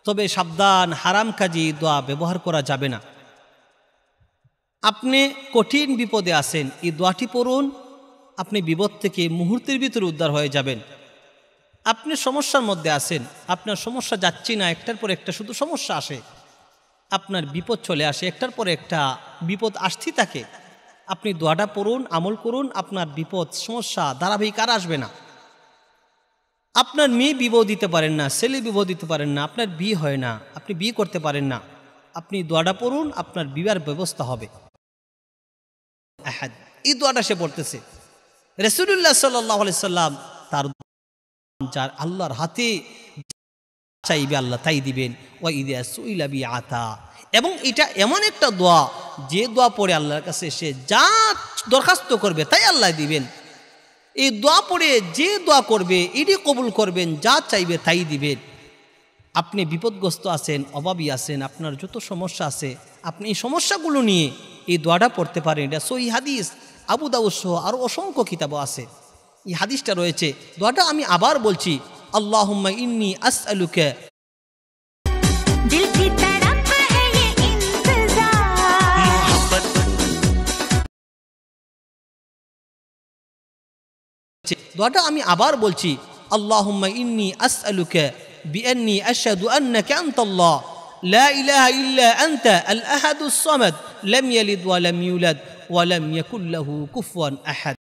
তবে সাবধান, হারাম কাজে দোয়া ব্যবহার করা যাবে না। আপনি কঠিন বিপদে আছেন, এই দোয়াটি পড়ুন, আপনি বিপদ থেকে মুহূর্তের ভিতরে উদ্ধার হয়ে যাবেন। আপনি সমস্যার মধ্যে আছেন, আপনার সমস্যা যাচ্ছি না, একটার পর একটা শুধু সমস্যা আসে, আপনার বিপদ চলে আসে, একটার পর একটা বিপদ আসতেই থাকে। আপনি দোয়াটা পড়ুন, আমল করুন, আপনার বিপদ সমস্যা ধারাবাহিক আর আসবে না। আপনার মেয়ে বিবাহ দিতে পারেন না, ছেলে বিবাহ দিতে পারেন না, আপনার বিয়ে হয় না, আপনি বিয়ে করতে পারেন না, আপনি দোয়াটা পড়ুন, আপনার বিবাহের ব্যবস্থা হবে। আহাদ, এই দোয়াটা সে পড়তেছে। রাসূলুল্লাহ সাল্লাল্লাহু আলাইহি সাল্লাম তার যার আল্লাহর হাতে চাইবে আল্লাহ তাই দিবেন। ওয়া ইযা সুইলা বি আতা, এবং এটা এমন একটা দোয়া যে দোয়া পড়ে আল্লাহর কাছে সে যা দরখাস্ত করবে তাই আল্লাহ দিবেন। এই দোয়া পড়ে যে দোয়া করবে এটি কবুল করবেন, যা চাইবে তাই দিবেন। আপনি বিপদগ্রস্ত আছেন, অভাবী আছেন, আপনার যত সমস্যা আছে, আপনি এই সমস্যাগুলো নিয়ে এই দোয়াটা পড়তে পারেন। এটা সহিহ হাদিস, আবু দাউদ সহ আরও অসংখ্য কিতাবও আছে, এই হাদিসটা রয়েছে। দোয়াটা আমি আবার বলছি, আল্লাহুম্মা ইন্নী আসআলুকা, দোয়াটা আমি আবার বলছি, আল্লাহুম্মা ইন্নী আসআলুকা বিআন্নী আশহাদু আন্নাকা আনতাল্লাহ লা ইলাহা ইল্লা আনতা আল আহাদুস সামাদ লাম ইয়ালিদ ওয়া লাম ইউলাদ ওয়া লাম ইয়াকুল লাহু কুফুয়ান আহাদ।